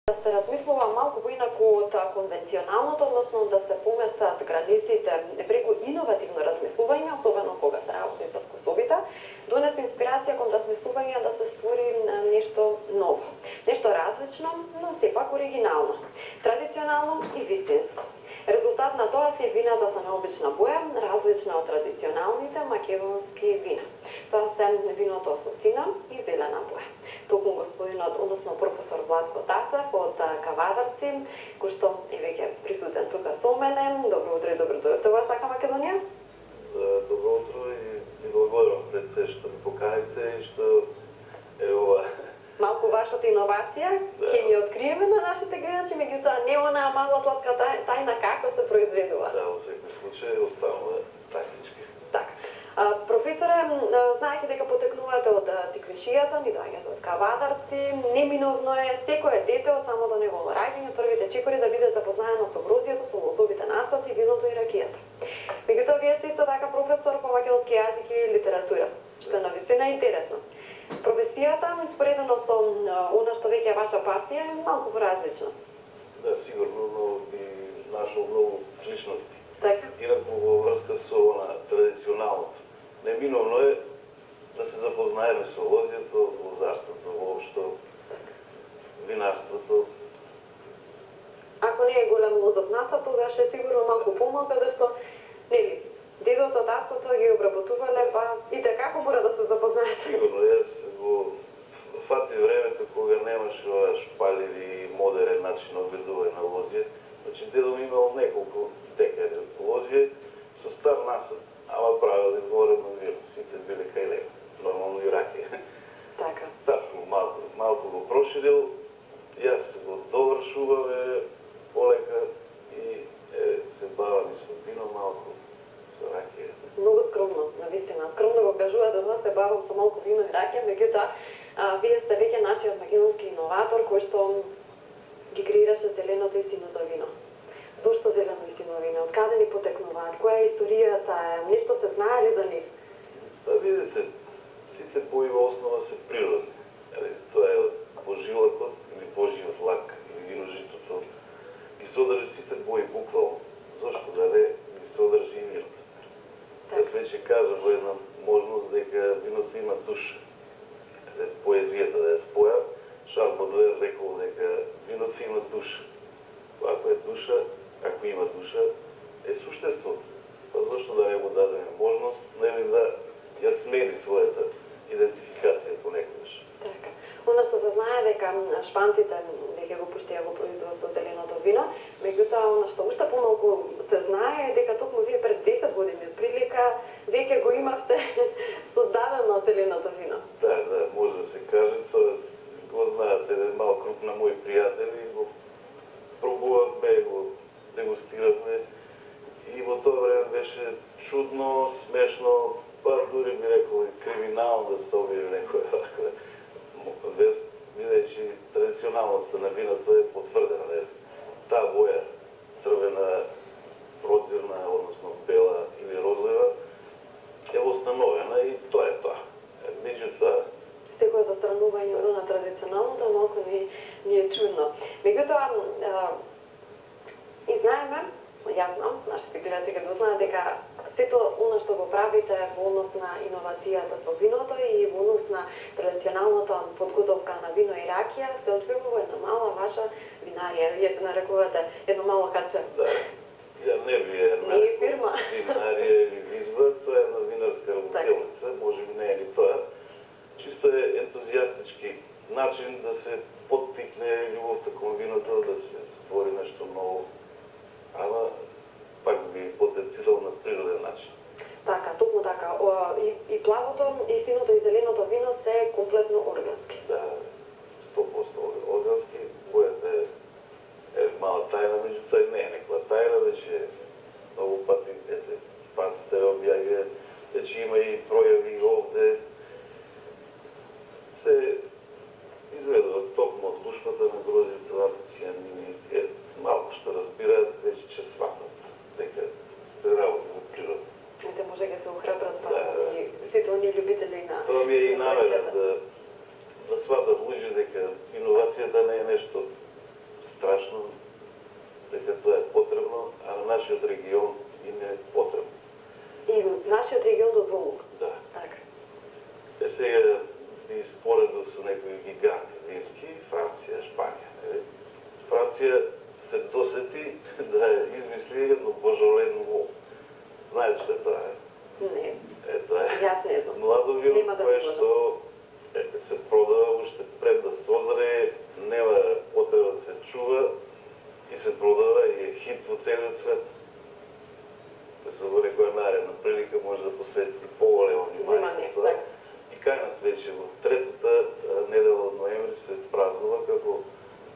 Да се размислува малку поинаку од конвенционалното, односно да се поместат границите преку иновативно размислување, особено кога се работи за вкусовите, донесе инспирација кон размислување да се створи нешто ново, нешто различно, но сепак оригинално, традиционално и вистинско. Резултат на тоа се вината со необична боја, различна од традиционалните македонски вина. Тоа се виното со сина и зелена боја. Токму господинот, односно професор Владко Тасев од Кавадарци, кој што е веќе присутен тука со мене. Добро утро и добро дојдовте во Сака Македонија. Добро утро и благодарам пред се што ми поканите и што е ова малку вашата иновација, ќе ни откриеме на нашите гледачи, меѓутоа не онаа мала сладка тајна како се произведува. Да, во секој случај останува тајнички. Така. Професоре, знаете дека потекнувате од Тиквишијата, ни доаѓате од Кавадарци, неминовно е секое дете од самото негово раѓање, првите чекори да биде запознаено со грозјето, со лозовите насади, виното и ракијата. Меѓутоа, вие сте исто така професор по македонски јазик и литература, што е навистина интересно. Професијата, споредено со она што веќе е ваша пасија, е малку поразлична. Да, сигурно, но би нашол многу сличности. Така. Инаку во врска со она традиционалното. Неминовно е да се запознаеме со лозјето, лозарството, воопшто винарството. Ако не е голем лозов насад, тогаш е сигурно малку помалку, да што, нели, дедото, таткото ги обработувале, па и така мора да се запознаете. Сигурно, јас го фати времето кога немаше ова шпаливи модерен начин на обредување на лозје. Значи, дедо ми имал неколку декари лозје со стар насад, ама правил изворено вино. Сите биле кај него, нормално и ракија. Така. Татко малку го проширил, јас го довршуваме полека и се бавам и со вино малку, со ракија. Многу скромно, навистина. Скромно го кажувате, да се бавам со малку вино и ракија, меѓутоа, вие сте веќе нашиот македонски иноватор кој што ги креираше зеленото и синото вино. Зошто зелено и сино вино? Од каде ни потекнуваат? Која е историјата? Нешто се знае ли за нив? Па видите, сите бои во основа се природни. Тоа е пожилакот или Божиот лак или виножитото. Ги содржи сите бои буквално. Зошто да не ги содржи и виното? Јас веќе кажа во една можност дека виното има душа. Поезијата да ја споја, Шарл Бодлер рекол дека виното има душа. Ако е душа, ако има душа, е суштеството. Па зошто да не го дадеме можност, нели да ја смени својата идентификација понекогаш. Така. Оно што се знае дека шпанците веќе го пуштија во производство зеленото вино, меѓутоа оно што уште помалку се знае е дека токму вие пред 10 години отприлика веќе го имавте создадено зеленото вино. Да, може да се каже, тоа го знаат еден мал круг на мои пријатели, го пробувавме, го дегустиравме и во тоа време беше чудно, смешно, па дури би рекол и криминално да се објави некоја ваква вест, бидејќи традиционалноста на виното е потврдена. Таа боја, црвена, прозирна, односно бела или розова, е остановена и тоа е тоа. Меѓутоа, секое застранување од на традиционалното малку ни е чудно. Меѓутоа, и знаеме, јас знам, нашите гледачи ќе го знаат дека сето оно што го правите во однос на иновацијата со виното и во однос на традиционалната подготовка на вино и ракија се одвива во една мала ваша винарија. Вие се нарекувате едно мало каче. Да, ја не би е фирма. Винарија или визба, тоа е една винарска работилница, може би не е ни тоа. Чисто е ентузијастички начин да се поттикне љубовта кон виното, да се створи нешто ново. Ама пак би потенцирал на природен начин. Така, токму така. И плавото, и синото, и зеленото вино се комплетно органски. Да, 100% органски. Бојата е мала тајна, меѓутоа не е некоја тајна, веќе многу пати, паците објаѓа, веќе има и пројави овде. Се изведува токму од тушпата на грозјето, антицијанини, тие малку што разбираат, веќе ќе сватат дека се работи за природа. Ете, може да се охрабрат па и сите оние љубители на... Тоа ми е и намера да сватат луѓе дека иновацијата не е нешто нашиот регион им е потребно. И нашиот регион дозволува. Да. Така. Сега би споредил со некои гиганти вински, Франција, Шпанија. Франција се досети да измисли едно божолено во. Знаете што е тоа? Не. Тоа е. Јас не знам. Младо вино кое да што се продава уште пред да созре, нема потреба да се чува и се продава и е хит во целиот свет. Со во некоја наредна прилика може да посвети поголемо внимание. И кај нас вече во третата недела од ноември се празнува како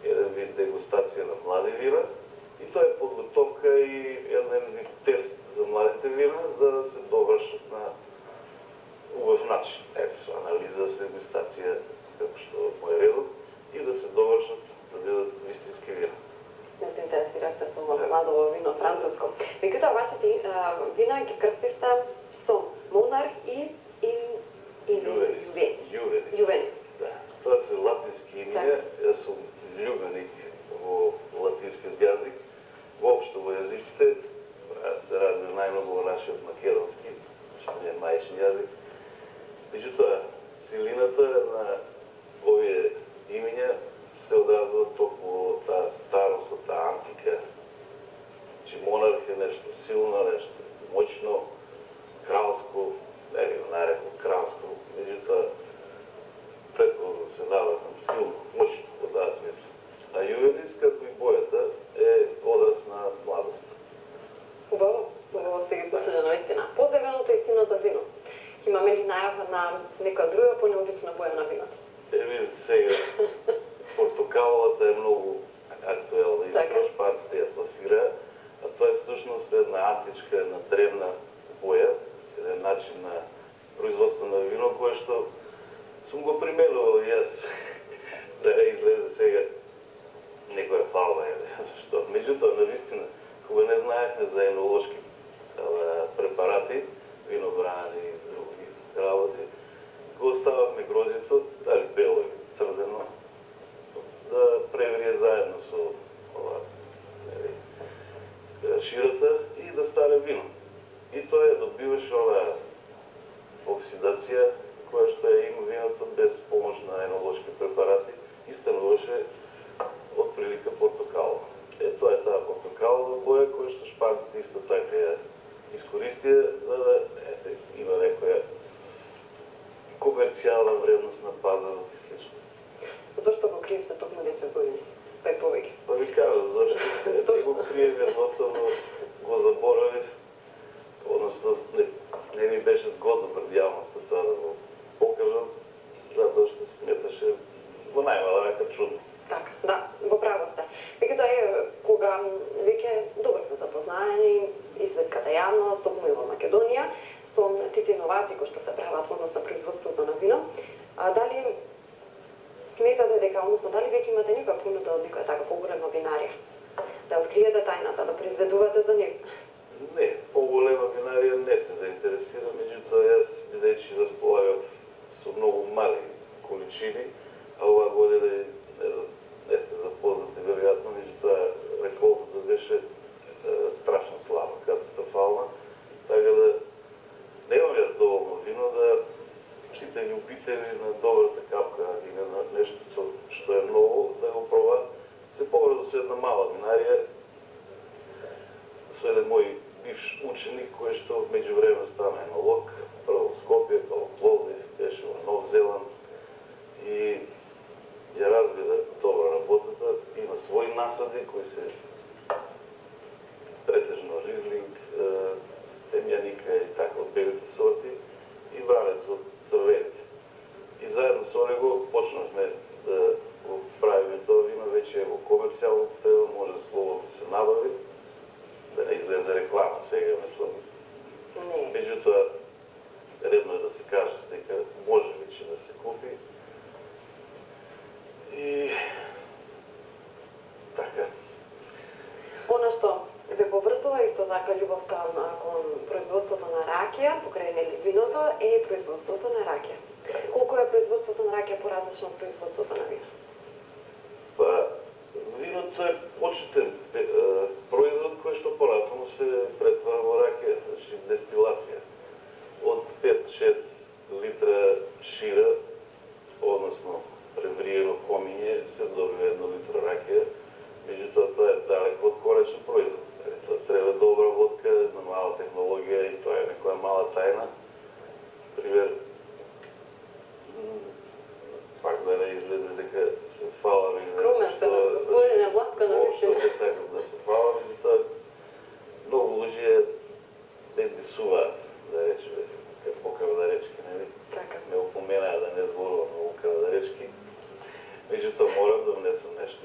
еден вид дегустација на млади вина и тоа е подготовка и еден вид тест за младите вина за да се довршат на убав начин. Ето со анализа, сегментација, како што му е редот и да се довршат да бидат вистински вина. Не се интересиравте со младово вино француско. Меѓутоа вашите вина ги крстивте со Монарх и Јувенис. Да. Тоа се латински имиња. Јас сум љубеник во латинскиот јазик. Воопшто во јазиците се разбира најмногу во нашиот македонски, што не е мајчен јазик. Меѓутоа, силината на овие имиња се одразува токму во таа старост, од таа антика. Значи, Монарх е нешто силно, нешто моќно, кралско, не би го нарекол кралско, меѓутоа претходно се навракам силно, моќно во таа смисла. А Јувенис, како и бојата, е одраз на младост. Убаво сте ги послушали наистина. Позевеното и синото вино. Имаме ли најава на некоја друга понеобична боја на виното? Видите сега, портокаловата е многу актуелна и скоро шпанците ја пласира, а тоа е всушност една античка, една древна боја, еден начин на производство на вино, кое што сум го применувал и јас, да излезе сега некоја фалба, зашто. Меѓутоа, навистина, кога не знаехме за енолошки препарати, винограни и други работи, го остававме грозито, дали бело или црвено, да преврие заедно со ширата и да стане вино. И тоа ја добиваше оваа оксидација, која што ја има виното без помош на енолошки препарати и стануваше од прилика портокалова. Тоа е таа портокалова боја која што шпанците исто така ја искористија за да има некоја комерцијална вредност на пазарот и слично. Зошто го криевте токму 10 години? Спе повеќе. Па ви кажам, зашто го криев, едноставно го заборавив, односно не ми беше згодно пред јавноста тоа да го покажам, затоа што се сметаше во најмала рака чудно. Така, да, во право сте. Меѓутоа, кога веќе добро се запознаени и светската јавност, токму и во Македонија, со сите инновации кои што се прават во однос на производството на вино, дали сметате дека, односно, дали веќе имате некоја понуда од некоја така поголема винарија? Да откриете тајната, да произведувате за него? Не, поголема винарија не се заинтересира, меѓутоа јас, бидејќи располагав со многу мали количини, а оваа година не сте запознати веројатно, меѓутоа реколтата беше страшно слаба, катастрофална, така да немам јас доволно вино да сите љубители на добрата капка и на нешто што е ново да го пробаат. Се поврза со една мала винарија, со еден мој бивш ученик кој што меѓувреме стана енолог, прво во Скопје, па во Пловдив, беше во Нов Зеланд и ја разбира добро работата, има своји насади кои се претежно ризлинг, темјаника и така од белите сорти и вранец од црвените. И заедно со него почнавме да го правиме тоа вино, веќе е во комерцијално употреба, може слободно да се набави, да не излезе реклама сега, мислам. Меѓутоа, редно е да се каже дека може веќе да се купи. И така. Она што ве поврзува исто така љубовта кон производството на ракија, покрај виното, е производството на ракија. Колку е производството на ракија поразлично од производството на вино? Па, виното е почетен производ кој што поратално се претвара во ракија, значи дестилација. Од 5-6 литра шира, односно превриено комиње, се добива 1 литра ракија, меѓутоа тоа е далеко од конечен производ. Тоа треба добра водка, една мала технологија и тоа е некоја мала тајна. Пример, пак да не излезе дека се фалам и Скромен сте на господине Владко, на вистина. не сакам да се фалам, меѓутоа многу луѓе ме дисуваат, да речеме, како покавадаречки, нели? Така. Ме опоменаа да не зборувам многу кавадаречки. Меѓутоа морам да внесам нешто.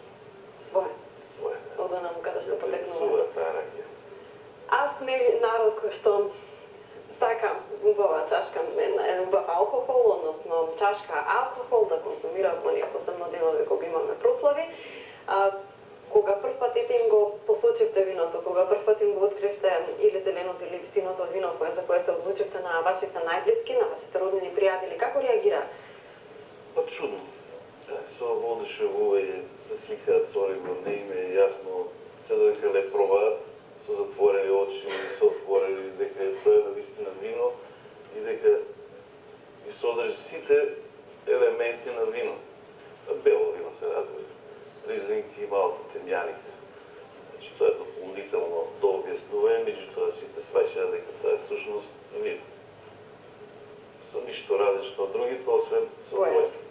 Свое. Свое. Од онаму каде што потекнува. Дисува таа ракија. Аз сме народ кој што сакам убава чашка, убав алкохол, односно чашка алкохол да консумира во оние посебно делови кога имаме прослави. Кога прв пат им го посочивте виното, кога прв пат им го откривте или зеленото или синото вино за кое се одлучивте на вашите најблиски, на вашите роднини пријатели, како реагира? Па чудно. Со воодушевување се сликаат со него, не им е јасно, се додека не пробаат, со затворени очи или со отворени, дека тоа е навистина вино и дека ги содржи сите елементи на вино. Бело вино се разбира. Ризлинки и малку темјаника. Значи тоа е дополнително до објаснување, меѓутоа сите сваќаат дека тоа е сушност вино. Со ништо различно од другите, освен со бојата.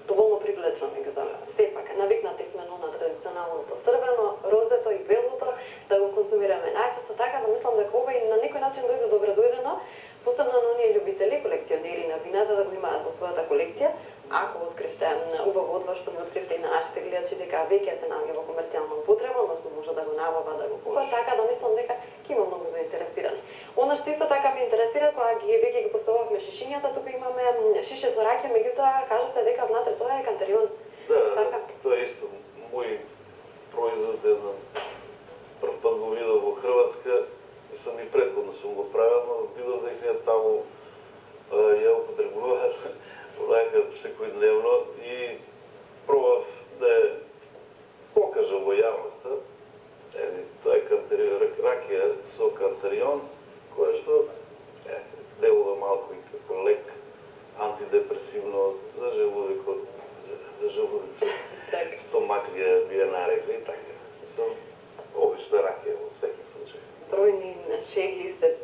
Доволно привлечно меѓутоа. Сепак, навикнати сме на традиционалното црвено, розето и белото, да го консумираме најчесто, така да мислам дека ова и на некој начин дојде добредојдено, посебно на оние љубители, колекционери на вината, да го имаат во својата колекција. Ако откривте убаво од вас што ми откривте и на нашите гледачи дека веќе се наоѓа во комерцијална употреба, односно може да го набава, да го купува, така да мислам дека ќе има многу заинтересирани. Она што исто така ме интересира, кога веќе ги постававме шишињата, тука имаме шише за ракија, меѓутоа кажете дека внатре тоа е кантерион. Да, така? тоа е исто мој производ, едно прв пат го видов во Хрватска, и сам и претходно сум го правил, но видов дека таму ја употребуваат онака секојдневно и пробав да ја покажам во јавноста. Тоа е ракија со кантерион, која што делува малку и како лек, антидепресивно за желудокот, за желудецот, стомаклија би ја нарекли и така. Мислам, обична ракија во секој случај. Бројни шеги се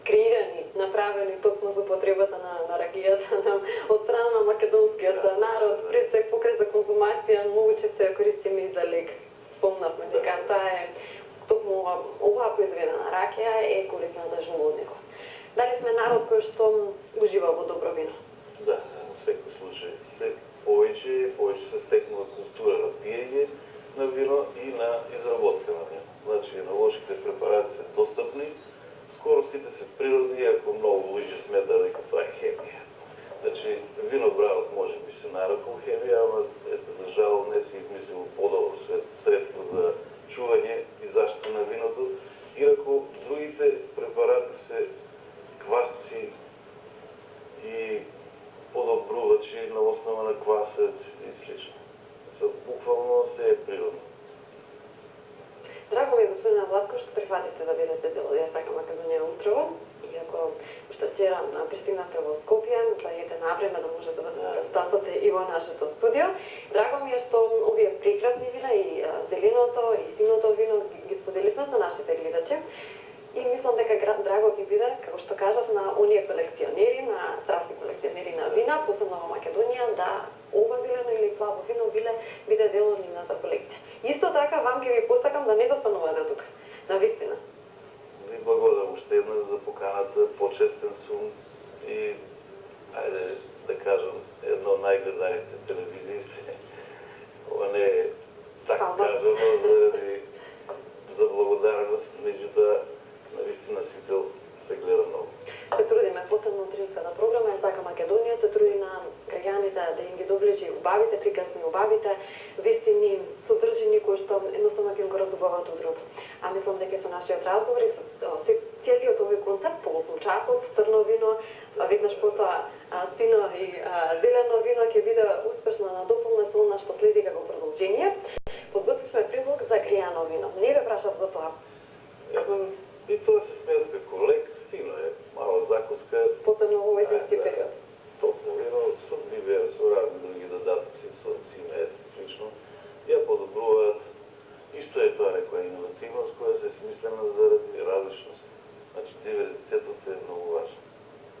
креирани, направени токму за потребата на ракијата од страна на македонскиот народ, пред се покрај за конзумација, многу често ја користиме и за лек. Спомнавме дека таа е токму оваа произведена ракија е корисна за желудникот. Дали сме народ кој што ужива во добро вино? Да, во секој случај. Се повеќе се стекнува култура на пиење на вино и на изработка на вино. Значи, енолошките препарати се достапни, скоро сите се природни, иако многу луѓе сметаат дека тоа е хемија. Значи, виноградот може би се нарекол хемија, ама за жал не се измислило подобро средство за чување и заштита на виното, иако другите препарати се квасци и подобрувачи на основа на квасец и слично. Буквално се е природно. Драго ми е, господине Владко, што прифативте да бидете дел од ЈСК Македонија утрово. Иако уште вчера пристигнавте во Скопје, да јете навреме да можете да стасате и во нашето студио. Драго ми е што овие прекрасни вина и зеленото и синото вино ги споделивме со нашите гледачи. И мислам дека драго ќе биде, како што кажав, на оние колекционери, на страстни колекционери на вина, посебно во Македонија, да ова зелено или плаво вино биде дел од нивната колекција. Исто така, вам ќе ви посакам да не застанувате тука. Навистина. Ви благодарам уште еднаш за поканата, почестен сум и, ајде да кажам, едно од најгледаните телевизии сте. Ова не е така кажано за благодарност, меѓутоа, навистина сите се гледа многу. Се трудиме, посебно утринската програма ЈСК Македонија се труди на граѓаните да им ги доближи убавите, прекрасни убавите, вестини, содржини кои што едноставно ќе го разубават утрото. А мислам дека со нашиот разговор и со целиот овој концепт по 8 часот, црно вино, веднаш потоа сино и зелено вино ќе биде успешно надополнет со она што следи како продолжение. Подготвивме прилог за греано вино. Не ве прашав за тоа. И тоа се смета како лек, фино е, мала закуска. Посебно во овој зимски Да, период. топло вино со бибер, со разни други додатоци, со цимет, слично, ја подобруваат. Исто е тоа некоја иновативност која се смислена заради различност. Значи, диверзитетот е многу важен.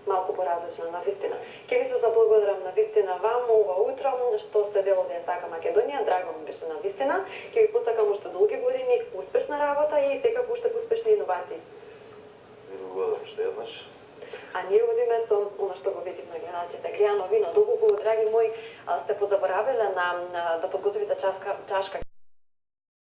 Малку поразлично, навистина. Ке ви се заблагодарам навистина вам ова утро, што сте дел од Јастака Македонија, драго ми беше навистина. Ке ви посакам уште долги години, успешна работа и секако уште успешни иновации. Ви благодарам уште еднаш. А ние одиме со оно што го видив на гледачите. Греано вино, доколку, драги мои, сте позаборавиле да подготвите чашка